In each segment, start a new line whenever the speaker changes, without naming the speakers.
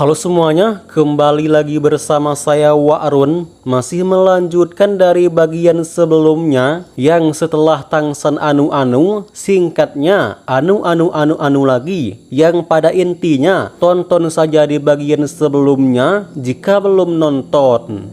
Halo semuanya, kembali lagi bersama saya Wa'run. Masih melanjutkan dari bagian sebelumnya yang setelah tangsan anu-anu, singkatnya anu lagi. Yang pada intinya tonton saja di bagian sebelumnya jika belum nonton.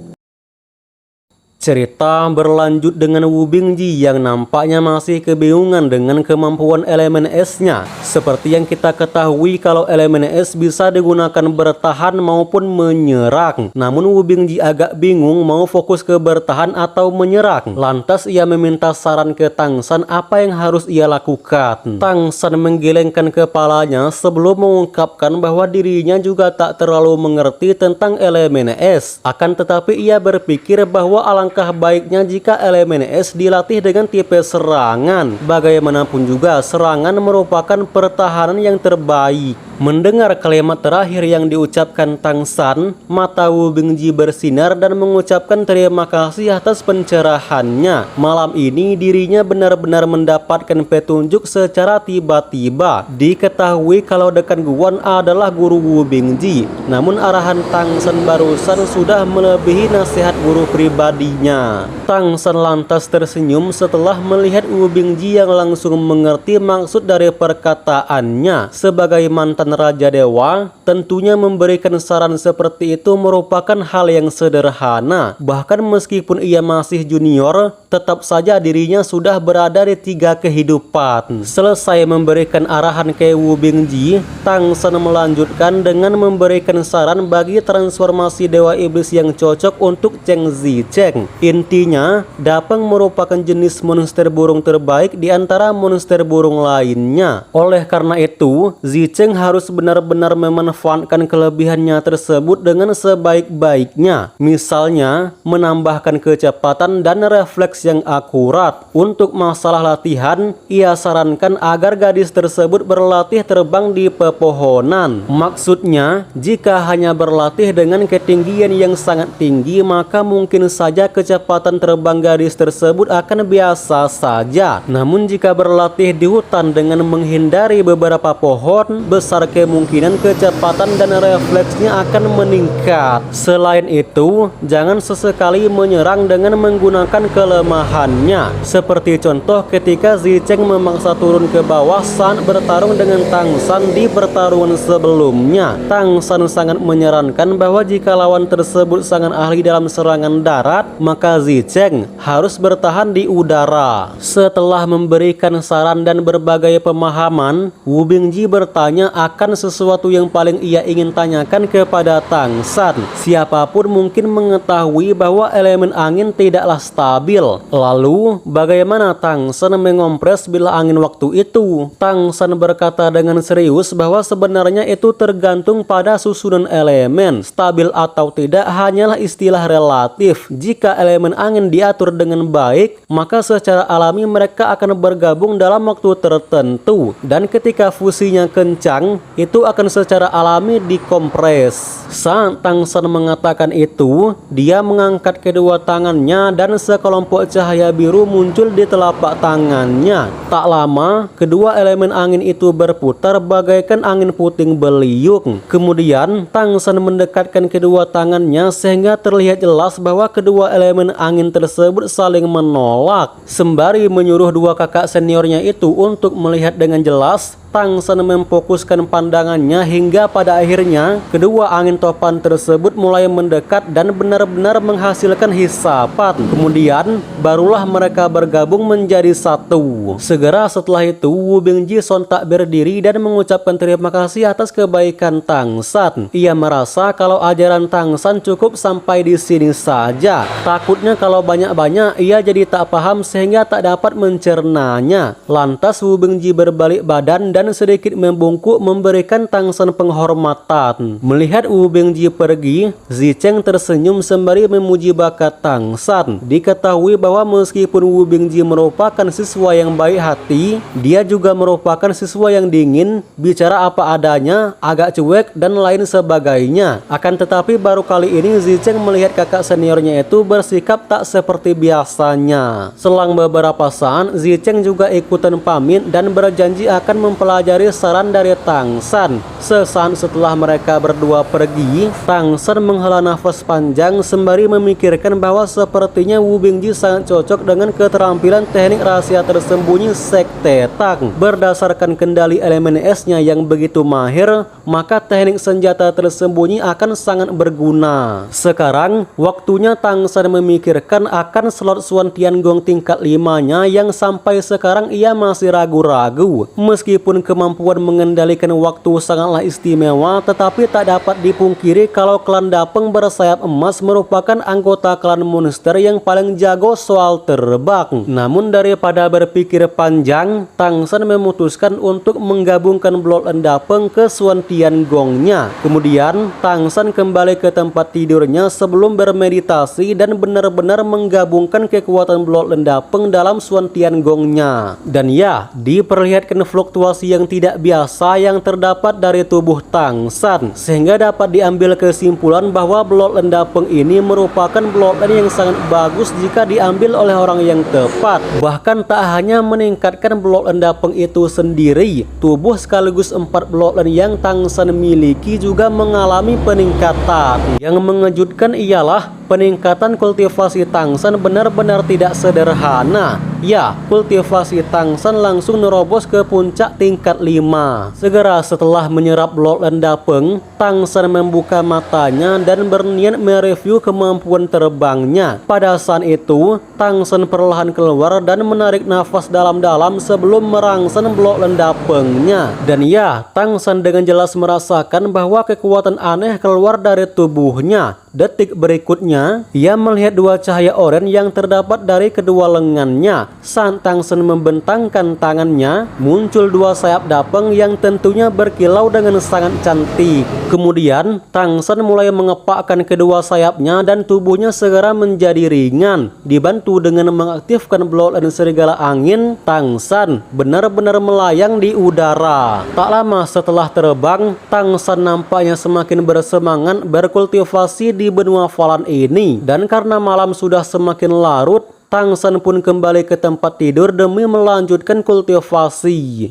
Cerita berlanjut dengan Wu Bingji yang nampaknya masih kebingungan dengan kemampuan elemen es-nya. Seperti yang kita ketahui kalau elemen es bisa digunakan bertahan maupun menyerang. Namun Wu Bingji agak bingung mau fokus ke bertahan atau menyerang. Lantas ia meminta saran ke Tang San apa yang harus ia lakukan. Tang San menggelengkan kepalanya sebelum mengungkapkan bahwa dirinya juga tak terlalu mengerti tentang elemen es. Akan tetapi ia berpikir bahwa alangkah baiknya jika elemen es dilatih dengan tipe serangan. Bagaimanapun juga serangan merupakan pertahanan yang terbaik. Mendengar kalimat terakhir yang diucapkan Tang San, mata Wu Bingji bersinar dan mengucapkan terima kasih atas pencerahannya. Malam ini dirinya benar-benar mendapatkan petunjuk secara tiba-tiba. Diketahui kalau Dekan Guan adalah guru Wu Bingji, namun arahan Tang San barusan sudah melebihi nasihat guru pribadinya. Tang San lantas tersenyum setelah melihat Wu Bingji yang langsung mengerti maksud dari perkataannya. Sebagai mantan Raja Dewa, tentunya memberikan saran seperti itu merupakan hal yang sederhana. Bahkan meskipun ia masih junior, tetap saja dirinya sudah berada di 3 kehidupan. Selesai memberikan arahan ke Wu Bingji, Tang San melanjutkan dengan memberikan saran bagi transformasi Dewa Iblis yang cocok untuk Cheng Zicheng. Intinya, Dapeng merupakan jenis monster burung terbaik di antara monster burung lainnya. Oleh karena itu, Zicheng harus benar-benar memanfaatkan kelebihannya tersebut dengan sebaik-baiknya. Misalnya, menambahkan kecepatan dan refleks yang akurat. Untuk masalah latihan, ia sarankan agar gadis tersebut berlatih terbang di pepohonan. Maksudnya, jika hanya berlatih dengan ketinggian yang sangat tinggi, maka mungkin saja kecepatan terbang gadis tersebut akan biasa saja. Namun jika berlatih di hutan dengan menghindari beberapa pohon, besar kemungkinan kecepatan dan refleksnya akan meningkat. Selain itu, jangan sesekali menyerang dengan menggunakan kelemahannya. Seperti contoh ketika Zicheng memaksa turun ke bawah saat bertarung dengan Tang San di pertarungan sebelumnya. Tang San sangat menyarankan bahwa jika lawan tersebut sangat ahli dalam serangan darat, maka Zicheng harus bertahan di udara. Setelah memberikan saran dan berbagai pemahaman, Wu Bingji bertanya akan sesuatu yang paling ia ingin tanyakan kepada Tang San. Siapapun mungkin mengetahui bahwa elemen angin tidaklah stabil. Lalu, bagaimana Tang San mengompres bila angin waktu itu? Tang San berkata dengan serius bahwa sebenarnya itu tergantung pada susunan elemen. Stabil atau tidak hanyalah istilah relatif. Jika elemen angin diatur dengan baik, maka secara alami mereka akan bergabung dalam waktu tertentu. Dan ketika fusinya kencang, itu akan secara alami dikompres. Saat Tang San mengatakan itu, dia mengangkat kedua tangannya dan sekelompok cahaya biru muncul di telapak tangannya. Tak lama, kedua elemen angin itu berputar bagaikan angin puting beliung. Kemudian, Tang San mendekatkan kedua tangannya sehingga terlihat jelas bahwa kedua elemen angin tersebut saling menolak. Sembari menyuruh dua kakak seniornya itu untuk melihat dengan jelas, Tang San memfokuskan pandangannya hingga pada akhirnya kedua angin topan tersebut mulai mendekat dan benar-benar menghasilkan hisapan. Kemudian barulah mereka bergabung menjadi satu. Segera setelah itu Wu Bingji sontak berdiri dan mengucapkan terima kasih atas kebaikan Tang San. Ia merasa kalau ajaran Tang San cukup sampai di sini saja. Takutnya kalau banyak-banyak ia jadi tak paham sehingga tak dapat mencernanya. Lantas Wu Bingji berbalik badan dan sedikit membungkuk memberikan Tang San penghormatan. Melihat Wu Bingji pergi, Zicheng tersenyum sembari memuji bakat Tang San. Diketahui bahwa meskipun Wu Bingji merupakan siswa yang baik hati, dia juga merupakan siswa yang dingin, bicara apa adanya, agak cuek dan lain sebagainya. Akan tetapi baru kali ini Zicheng melihat kakak seniornya itu bersikap tak seperti biasanya. Selang beberapa saat, Zicheng juga ikutan pamit dan berjanji akan mempelajari mempelajari saran dari Tang San. Sesaat setelah mereka berdua pergi, Tang San menghela nafas panjang sembari memikirkan bahwa sepertinya Wu Bingji sangat cocok dengan keterampilan teknik rahasia tersembunyi Sekte Tang. Berdasarkan kendali elemen esnya yang begitu mahir, maka teknik senjata tersembunyi akan sangat berguna. Sekarang waktunya Tang San memikirkan akan slot Xuan Tiangong tingkat 5-nya yang sampai sekarang ia masih ragu-ragu. Meskipun kemampuan mengendalikan waktu sangatlah istimewa, tetapi tak dapat dipungkiri kalau klan Dapeng bersayap emas merupakan anggota klan monster yang paling jago soal terbang. Namun daripada berpikir panjang, Tang San memutuskan untuk menggabungkan Bloodline Dapeng ke Xuan Tiangong-nya. Kemudian Tang San kembali ke tempat tidurnya sebelum bermeditasi dan benar-benar menggabungkan kekuatan Bloodline Dapeng dalam Xuan Tiangong-nya. Dan ya, diperlihatkan fluktuasi yang tidak biasa yang terdapat dari tubuh Tang San, sehingga dapat diambil kesimpulan bahwa Bloodline Dapeng ini merupakan bloodline yang sangat bagus jika diambil oleh orang yang tepat. Bahkan tak hanya meningkatkan Bloodline Dapeng itu sendiri, tubuh sekaligus 4 bloodline yang Tang San miliki juga mengalami peningkatan. Yang mengejutkan ialah peningkatan kultivasi Tang San benar-benar tidak sederhana. Ya, kultivasi Tang San langsung nerobos ke puncak tingkat 5. Segera setelah menyerap Bloodline Dapeng, Tang San membuka matanya dan berniat mereview kemampuan terbangnya. Pada saat itu, Tang San perlahan keluar dan menarik nafas dalam-dalam sebelum merangsang Bloodline Dapengnya. Dan ya, Tang San dengan jelas merasakan bahwa kekuatan aneh keluar dari tubuhnya. Detik berikutnya, ia melihat 2 cahaya oranye yang terdapat dari kedua lengannya. Saat Tang San membentangkan tangannya, muncul 2 sayap Dapeng yang tentunya berkilau dengan sangat cantik. Kemudian, Tang San mulai mengepakkan kedua sayapnya dan tubuhnya segera menjadi ringan. Dibantu dengan mengaktifkan Bloodline Serigala Angin, Tang San benar-benar melayang di udara. Tak lama setelah terbang, Tang San nampaknya semakin bersemangat berkultivasi di benua Falan ini. Dan karena malam sudah semakin larut, Tang San pun kembali ke tempat tidur demi melanjutkan kultivasi.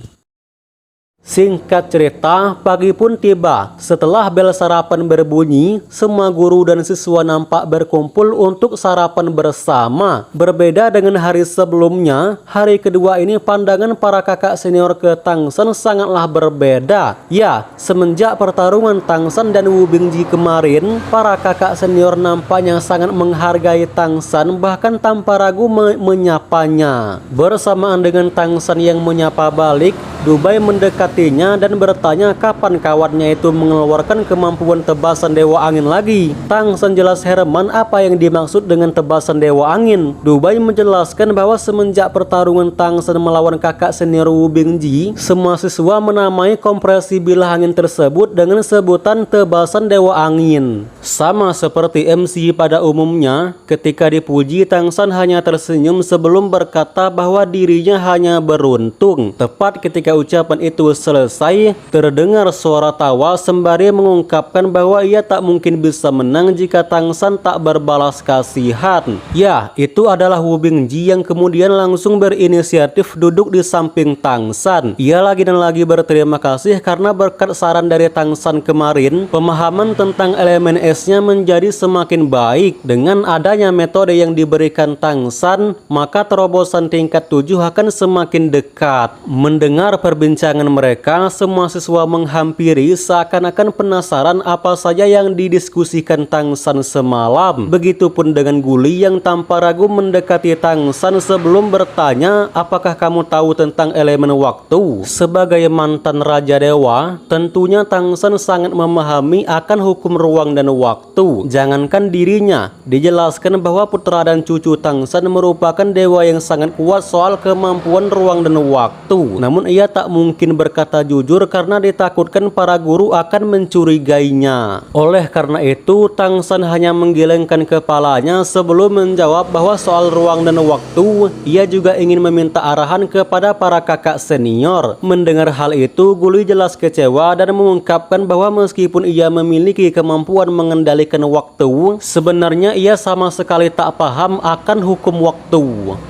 Singkat cerita, pagi pun tiba. Setelah bel sarapan berbunyi, semua guru dan siswa nampak berkumpul untuk sarapan bersama. Berbeda dengan hari sebelumnya, hari kedua ini pandangan para kakak senior ke Tang San sangatlah berbeda. Ya, semenjak pertarungan Tang San dan Wu Bingji kemarin, para kakak senior nampaknya sangat menghargai Tang San, bahkan tanpa ragu menyapanya. Bersamaan dengan Tang San yang menyapa balik, Dubai mendekatinya dan bertanya kapan kawannya itu mengeluarkan kemampuan tebasan Dewa Angin lagi. Tang San jelas heran apa yang dimaksud dengan tebasan Dewa Angin. Dubai menjelaskan bahwa semenjak pertarungan Tang San melawan kakak senior Wu Bingji, semua siswa menamai kompresi bilah angin tersebut dengan sebutan tebasan Dewa Angin. Sama seperti MC pada umumnya, ketika dipuji Tang San hanya tersenyum sebelum berkata bahwa dirinya hanya beruntung. Tepat ketika ucapan itu selesai, terdengar suara tawa sembari mengungkapkan bahwa ia tak mungkin bisa menang jika Tang San tak berbalas kasihan. Ya, itu adalah Wu Bingji yang kemudian langsung berinisiatif duduk di samping Tang San. Ia lagi dan lagi berterima kasih karena berkat saran dari Tang San kemarin, pemahaman tentang elemen esnya menjadi semakin baik. Dengan adanya metode yang diberikan Tang San, maka terobosan tingkat 7 akan semakin dekat. Mendengar perbincangan mereka, semua siswa menghampiri seakan-akan penasaran apa saja yang didiskusikan Tang San semalam. Begitupun dengan Guli yang tanpa ragu mendekati Tang San sebelum bertanya, apakah kamu tahu tentang elemen waktu? Sebagai mantan Raja Dewa, tentunya Tang San sangat memahami akan hukum ruang dan waktu. Jangankan dirinya, dijelaskan bahwa putra dan cucu Tang San merupakan dewa yang sangat kuat soal kemampuan ruang dan waktu. Namun ia tak mungkin berkata jujur karena ditakutkan para guru akan mencurigainya. Oleh karena itu, Tang San hanya menggelengkan kepalanya sebelum menjawab bahwa soal ruang dan waktu, ia juga ingin meminta arahan kepada para kakak senior. Mendengar hal itu, Guli jelas kecewa dan mengungkapkan bahwa meskipun ia memiliki kemampuan mengendalikan waktu, sebenarnya ia sama sekali tak paham akan hukum waktu.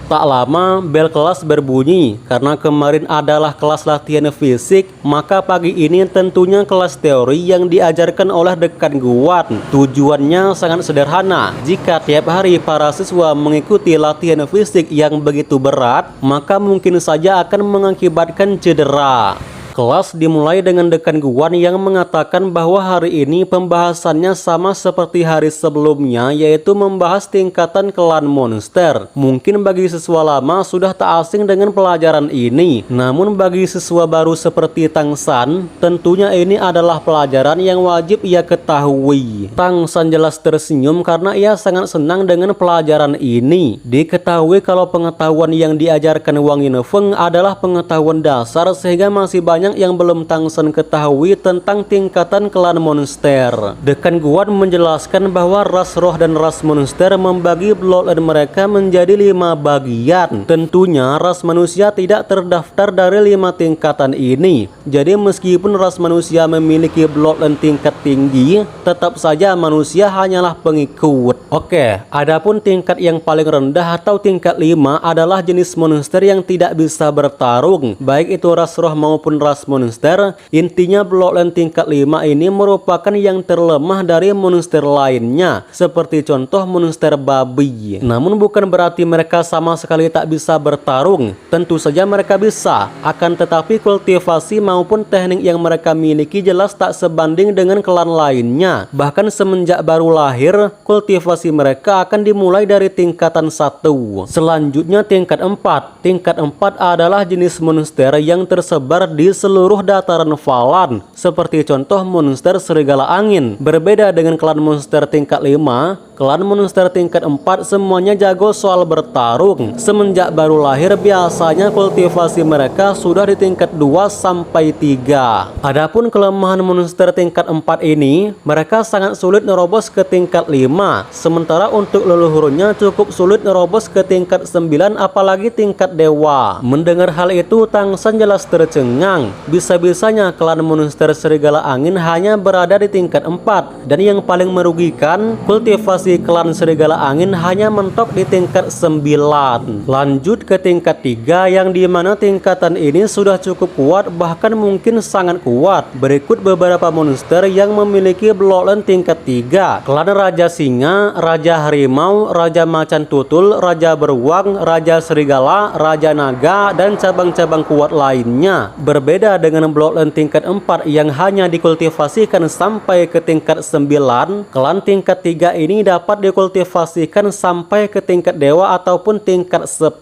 Tak lama, bel kelas berbunyi karena kemarin adalah kelas kelas latihan fisik, maka pagi ini tentunya kelas teori yang diajarkan oleh dekan Guan. Tujuannya sangat sederhana. Jika tiap hari para siswa mengikuti latihan fisik yang begitu berat, maka mungkin saja akan mengakibatkan cedera. Kelas dimulai dengan dekan Guan yang mengatakan bahwa hari ini pembahasannya sama seperti hari sebelumnya, yaitu membahas tingkatan klan monster. Mungkin bagi siswa lama sudah tak asing dengan pelajaran ini, namun bagi siswa baru seperti Tang San, tentunya ini adalah pelajaran yang wajib ia ketahui. Tang San jelas tersenyum karena ia sangat senang dengan pelajaran ini. Diketahui kalau pengetahuan yang diajarkan Wang Yinfeng adalah pengetahuan dasar, sehingga masih banyak yang belum Tang San ketahui tentang tingkatan klan monster. Dekan Guan menjelaskan bahwa ras roh dan ras monster membagi bloodline mereka menjadi 5 bagian. Tentunya ras manusia tidak terdaftar dari 5 tingkatan ini. Jadi meskipun ras manusia memiliki bloodline tingkat tinggi, tetap saja manusia hanyalah pengikut. Oke, adapun tingkat yang paling rendah atau tingkat 5 adalah jenis monster yang tidak bisa bertarung, baik itu ras roh maupun ras monster. Intinya bloodline tingkat 5 ini merupakan yang terlemah dari monster lainnya, seperti contoh monster babi. Namun bukan berarti mereka sama sekali tak bisa bertarung. Tentu saja mereka bisa, akan tetapi kultivasi maupun teknik yang mereka miliki jelas tak sebanding dengan klan lainnya. Bahkan semenjak baru lahir, kultivasi mereka akan dimulai dari tingkatan 1. Selanjutnya tingkat 4. Tingkat 4 adalah jenis monster yang tersebar di seluruh dataran Falan, seperti contoh monster serigala angin. Berbeda dengan klan monster tingkat 5, klan monster tingkat 4 semuanya jago soal bertarung. Semenjak baru lahir biasanya kultivasi mereka sudah di tingkat 2 sampai 3. Adapun kelemahan monster tingkat 4 ini, mereka sangat sulit nerobos ke tingkat 5. Sementara untuk leluhurnya cukup sulit nerobos ke tingkat 9, apalagi tingkat dewa. Mendengar hal itu, Tang San jelas tercengang. Bisa-bisanya klan monster serigala angin hanya berada di tingkat 4, dan yang paling merugikan, kultivasi klan serigala angin hanya mentok di tingkat 9. Lanjut ke tingkat 3, yang dimana tingkatan ini sudah cukup kuat, bahkan mungkin sangat kuat. Berikut beberapa monster yang memiliki bloodline tingkat 3. Klan Raja Singa, Raja Harimau, Raja Macan Tutul, Raja Beruang, Raja Serigala, Raja Naga, dan cabang-cabang kuat lainnya. Berbeda dengan bloodline tingkat 4 yang hanya dikultivasikan sampai ke tingkat 9, klan tingkat 3 ini dapat dikultivasikan sampai ke tingkat dewa ataupun tingkat 10.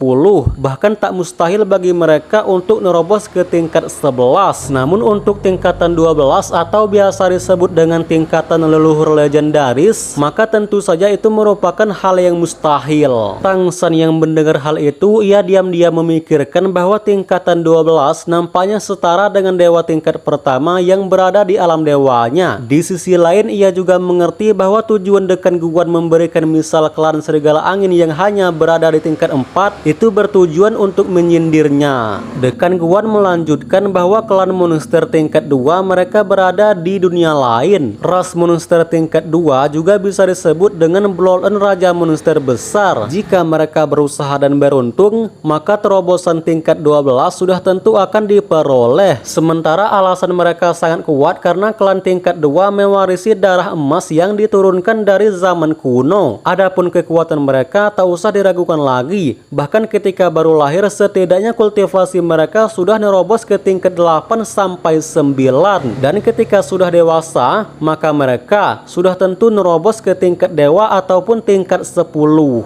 Bahkan tak mustahil bagi mereka untuk nerobos ke tingkat 11. Namun untuk tingkatan 12 atau biasa disebut dengan tingkatan leluhur legendaris, maka tentu saja itu merupakan hal yang mustahil. Tang San yang mendengar hal itu, ia diam-diam memikirkan bahwa tingkatan 12 nampaknya setara dengan dewa tingkat pertama yang berada di alam dewanya. Di sisi lain, ia juga mengerti bahwa tujuan dekan Guan memberikan misal klan serigala angin yang hanya berada di tingkat 4 itu bertujuan untuk menyindirnya. Dekan Guan melanjutkan bahwa klan monster tingkat 2 mereka berada di dunia lain. Ras monster tingkat 2 juga bisa disebut dengan bloodline raja monster besar. Jika mereka berusaha dan beruntung, maka terobosan tingkat 12 sudah tentu akan diperoleh. Sementara alasan mereka sangat kuat karena klan tingkat 2 mewarisi darah emas yang diturunkan dari zaman kuno. Adapun kekuatan mereka tak usah diragukan lagi. Bahkan ketika baru lahir, setidaknya kultivasi mereka sudah nerobos ke tingkat 8 sampai 9. Dan ketika sudah dewasa, maka mereka sudah tentu nerobos ke tingkat dewa ataupun tingkat 10.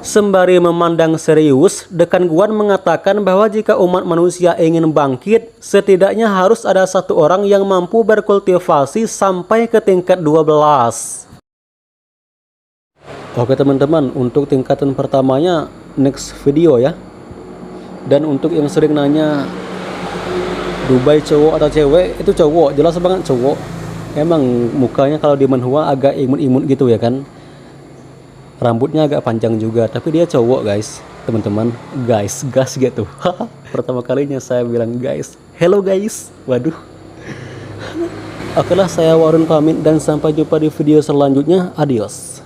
Sembari memandang serius, dekan Guan mengatakan bahwa jika umat manusia ingin bangkit, setidaknya harus ada satu orang yang mampu berkultivasi sampai ke tingkat 12. Oke teman-teman, untuk tingkatan pertamanya next video ya. Dan untuk yang sering nanya Dubai cowok atau cewek, itu cowok, jelas banget cowok. Emang mukanya kalau di manhwa agak imut-imut gitu ya kan. Rambutnya agak panjang juga, tapi dia cowok guys. Teman-teman, guys gitu. Pertama kalinya saya bilang guys. Hello guys. Waduh. Oke lah, saya Warun pamit dan sampai jumpa di video selanjutnya. Adios.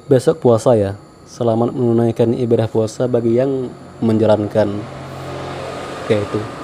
Besok puasa ya. Selamat menunaikan ibadah puasa bagi yang menjalankan. Oke itu.